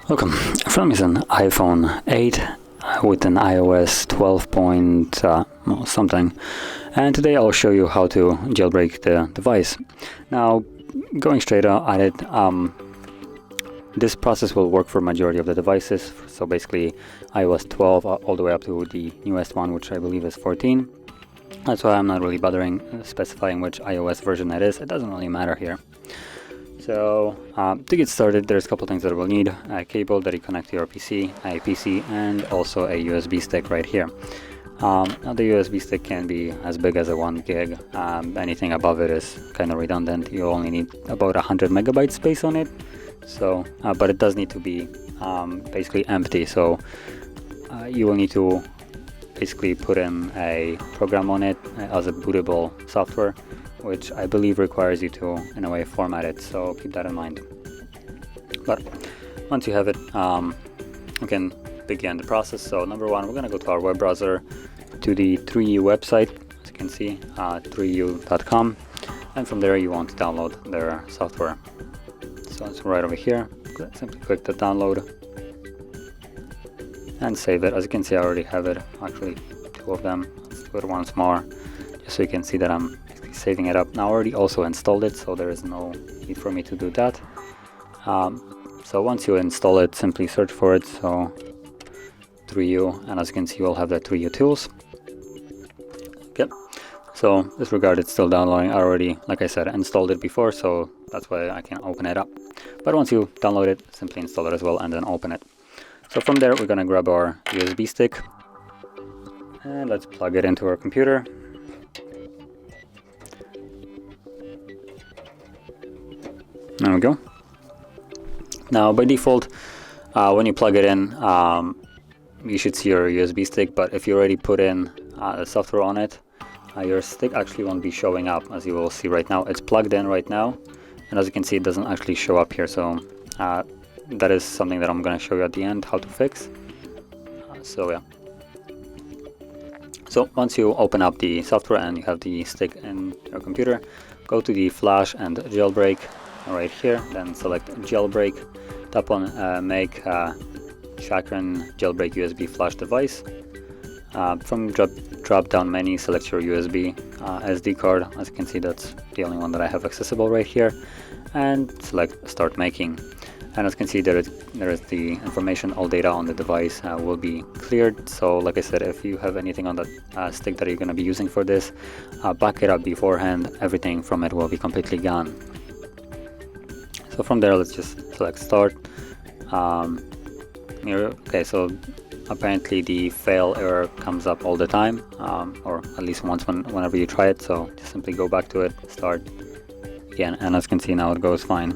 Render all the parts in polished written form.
Welcome. From is an iPhone 8 with an iOS 12 point something, and today I'll show you how to jailbreak the device. Now, going straight at it, this process will work for majority of the devices, so basically iOS 12 all the way up to the newest one, which I believe is 14. That's why I'm not really bothering specifying which iOS version it is. It doesn't really matter here. So to get started, there's a couple things that we'll need: a cable that you connect to your PC, a PC, and also a USB stick right here. Now the USB stick can be as big as a 1 gig. Anything above it is kind of redundant. You only need about 100 megabytes space on it. So, but it does need to be basically empty. So you will need to basically put in a program on it as a bootable software, which I believe requires you to, in a way, format it, so keep that in mind. But once you have it, we can begin the process. So number one, we're going to go to our web browser, to the 3U website, as you can see, 3u.com, and from there you want to download their software. So it's right over here. Simply click the download and save it. As you can see, I already have it, actually 2 of them. Let's do it once more, just so you can see that I'm saving it up. Now I already also installed it, so there is no need for me to do that. So once you install it, simply search for it, so 3U, and as you can see, you'll have the 3U tools. Yep. So disregard, it's still downloading. I already, like I said, installed it before, so that's why I can open it up. But once you download it, simply install it as well and then open it. So from there, we're gonna grab our USB stick and let's plug it into our computer. There we go. Now by default, when you plug it in, you should see your USB stick, but if you already put in the software on it, your stick actually won't be showing up, as you will see right now. It's plugged in right now, and as you can see, it doesn't actually show up here. So that is something that I'm going to show you at the end how to fix. So yeah. So once you open up the software and you have the stick in your computer, go to the flash and jailbreak right here, then select jailbreak, tap on make Chakran jailbreak USB flash device. From drop down menu, select your USB SD card. As you can see, that's the only one that I have accessible right here, and select start making. And as you can see, there is the information, all data on the device will be cleared. So like I said, if you have anything on the stick that you're going to be using for this, back it up beforehand. Everything from it will be completely gone. So from there, let's just select start. Okay, so apparently the fail error comes up all the time, or at least once whenever you try it. So just simply go back to it, start again, and as you can see now it goes fine.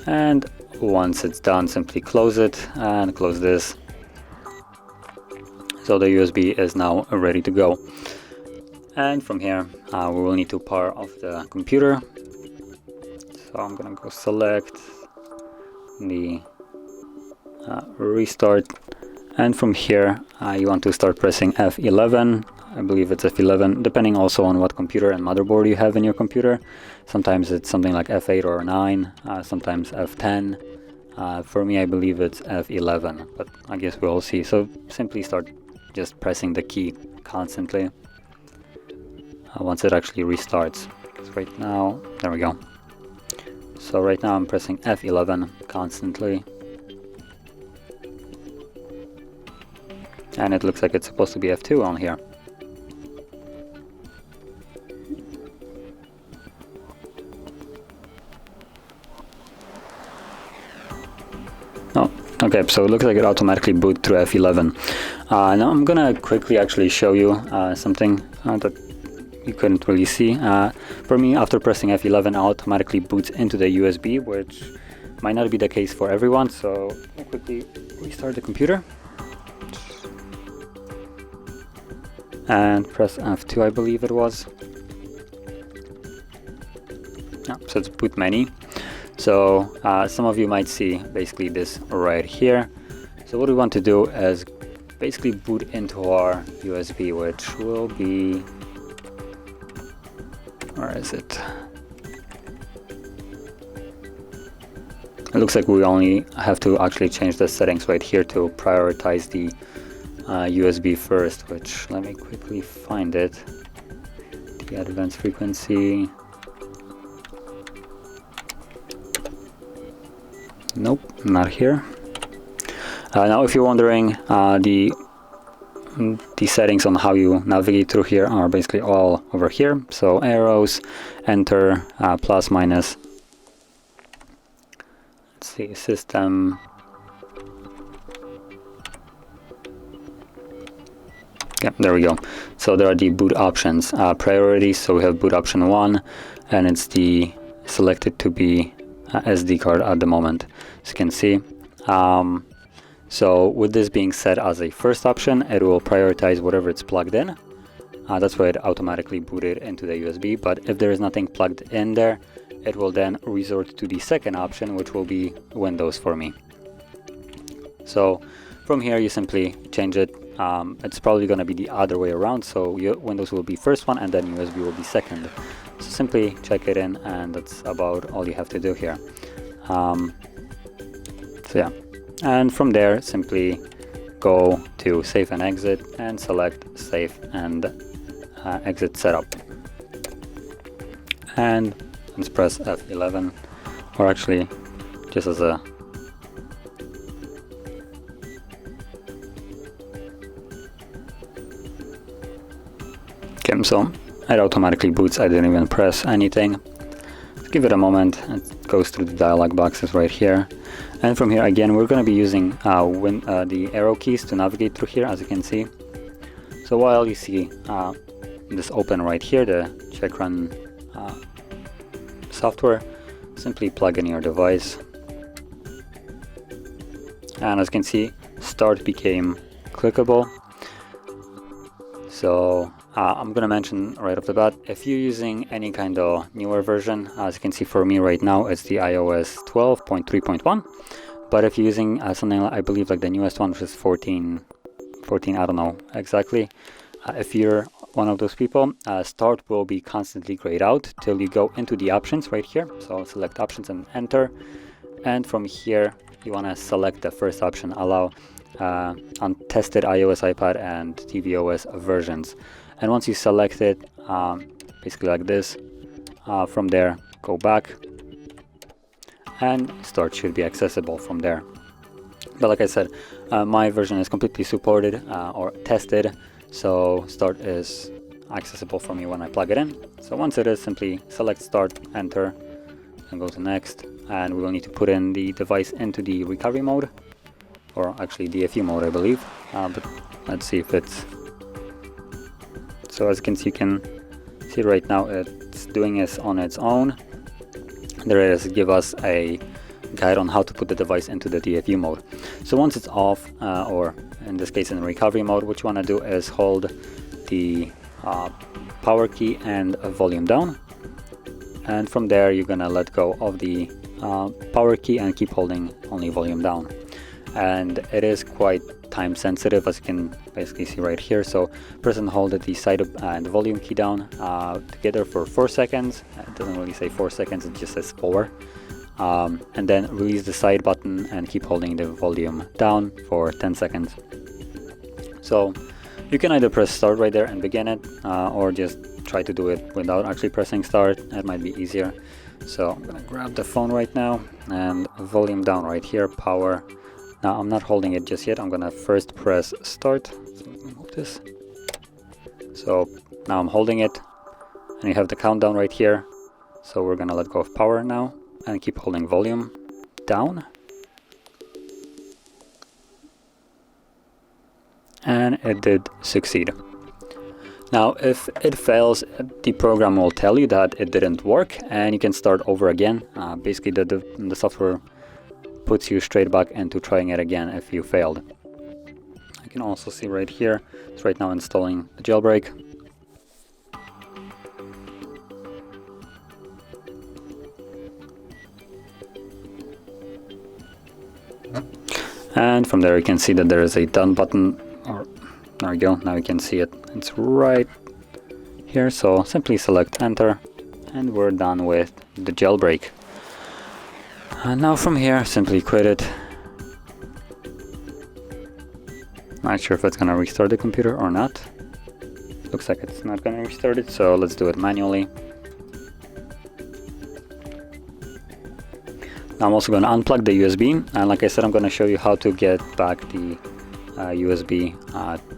And once it's done, simply close it and close this. So the USB is now ready to go. And from here, we will need to power off the computer. So I'm gonna go select the restart, and from here you want to start pressing F11. I believe it's F11, depending also on what computer and motherboard you have in your computer. Sometimes it's something like F8 or 9, sometimes F10. For me, I believe it's F11, but I guess we'll see. So simply start just pressing the key constantly once it actually restarts. So right now, there we go. So right now I'm pressing F11 constantly, and it looks like it's supposed to be F2 on here. Oh, okay, so it looks like it automatically booted through F11. Now I'm gonna quickly actually show you something that you couldn't really see. For me, after pressing F11, it automatically boots into the USB, which might not be the case for everyone. So I'll quickly restart the computer and press F2, I believe it was. So it's boot menu. So some of you might see basically this right here. So what we want to do is basically boot into our USB, which will be, where is it? It looks like we only have to actually change the settings right here to prioritize the USB first, which, let me quickly find it. The advanced frequency. Nope, not here. Now if you're wondering, the settings on how you navigate through here are basically all over here. So arrows, enter, plus, minus. Let's see, system. Yeah, there we go. So there are the boot options, priorities. So we have boot option 1, and it's the selected to be SD card at the moment, as you can see. So with this being set as a first option, it will prioritize whatever it's plugged in. That's why it automatically booted into the USB. But if there is nothing plugged in there, it will then resort to the second option, which will be Windows for me. So from here, you simply change it. It's probably going to be the other way around. So Windows will be first one, and then USB will be second. So simply check it in, and that's about all you have to do here. So yeah, and from there simply go to save and exit and select save and exit setup, and let's press F11, or actually just as a okay, so it automatically boots. I didn't even press anything. Let's give it a moment. It goes through the dialog boxes right here. And from here, again, we're going to be using the arrow keys to navigate through here, as you can see. So while you see this open right here, the check run software, simply plug in your device. And as you can see, start became clickable. So I'm going to mention right off the bat, if you're using any kind of newer version, as you can see for me right now, it's the iOS 12.3.1. But if you're using something like, I believe like the newest one, which is 14, I don't know exactly. If you're one of those people, start will be constantly grayed out till you go into the options right here. So select options and enter. And from here, you want to select the first option, allow untested iOS, iPad, and tvOS versions. And once you select it, basically like this, from there, go back, and start should be accessible from there. But like I said, my version is completely supported or tested, so start is accessible for me when I plug it in. So once it is, simply select start, enter, and go to next. And we will need to put in the device into the recovery mode, or actually DFU mode, I believe. But let's see if it's... So as you can see right now, it's doing this on its own. There it is, give us a guide on how to put the device into the DFU mode. So once it's off, or in this case in recovery mode, what you want to do is hold the power key and volume down. And from there, you're going to let go of the power key and keep holding only volume down. And it is quite time sensitive, as you can basically see right here. So press and hold the side and the volume key down together for 4 seconds. It doesn't really say 4 seconds, it just says 4. And then release the side button and keep holding the volume down for 10 seconds. So you can either press start right there and begin it, or just try to do it without actually pressing start. It might be easier. So I'm gonna grab the phone right now and volume down right here, power. Now I'm not holding it just yet. I'm gonna first press start. So let me move this. So now I'm holding it, and you have the countdown right here. So we're gonna let go of power now and keep holding volume down. And it did succeed. Now if it fails, the program will tell you that it didn't work, and you can start over again. Basically the software puts you straight back into trying it again if you failed. You can also see right here, it's right now installing the jailbreak. And from there you can see that there is a done button, There we go, now you can see it. It's right here, so simply select enter and we're done with the jailbreak. And now from here, simply quit it. Not sure if it's gonna restart the computer or not. Looks like it's not gonna restart it, so let's do it manually. Now I'm also gonna unplug the USB, and like I said, I'm gonna show you how to get back the USB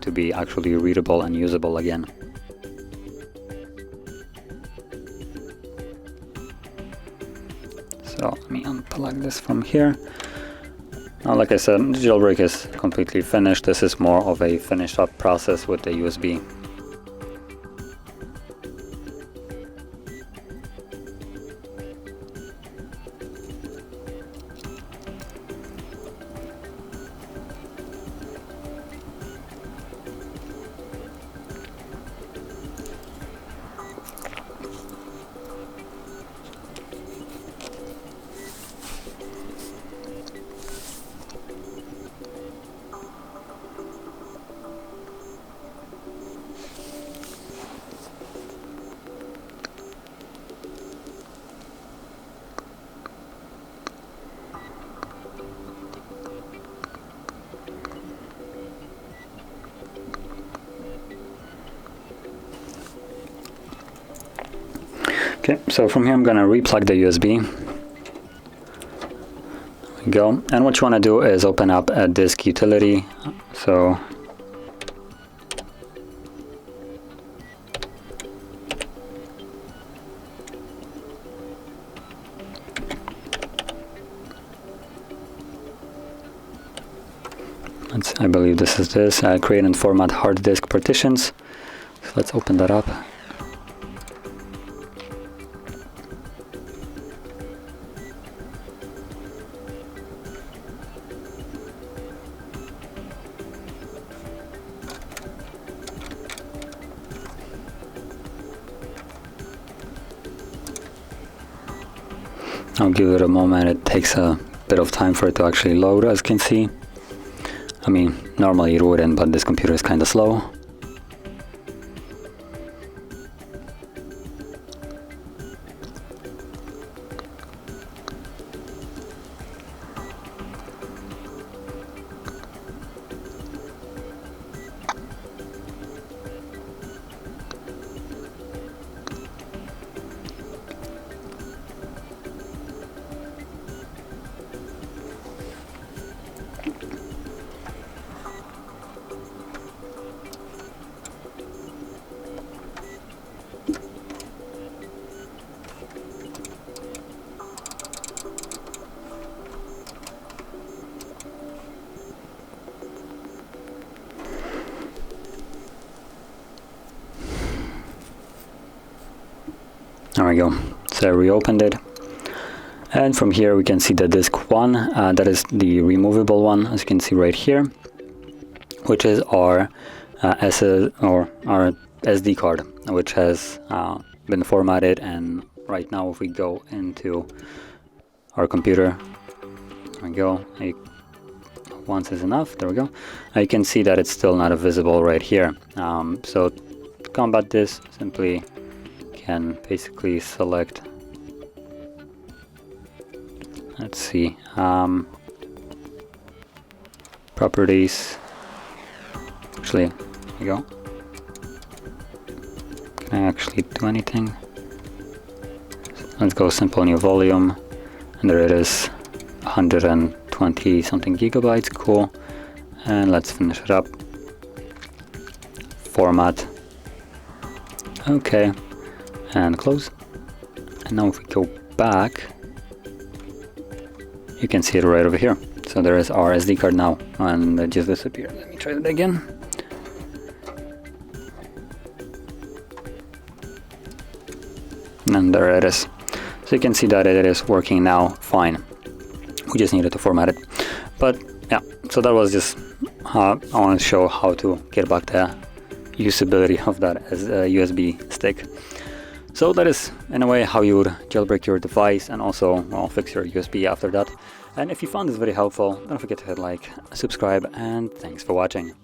to be actually readable and usable again. So let me unplug this from here. Now, like I said, the jailbreak is completely finished. This is more of a finished up process with the USB. Okay, so from here I'm gonna replug the USB. There we go. And what you want to do is open up a disk utility. So I believe this is this. Create and format hard disk partitions. So let's open that up. I'll give it a moment. It takes a bit of time for it to actually load, as you can see. I mean, normally it wouldn't, but this computer is kind of slow. There we go. So I reopened it, and from here we can see the disk 1, that is the removable one, as you can see right here, which is our our SD card, which has been formatted. And right now, if we go into our computer, there we go. Once is enough. There we go. You can see that it's still not visible right here. So to combat this, simply can basically select, let's see, properties. Actually, there we go. Can I actually do anything? Let's go simple new volume, and there it is, 120 something gigabytes. Cool. And let's finish it up. Format. Okay. And close. And now if we go back, you can see it right over here. So there is our SD card now, and it just disappeared. Let me try that again. And there it is. So you can see that it is working now fine. We just needed to format it. But yeah, so that was just I want to show how to get back the usability of that as a USB stick. So that is, in a way, how you would jailbreak your device and also, well, fix your USB after that. And if you found this video helpful, don't forget to hit like, subscribe, and thanks for watching.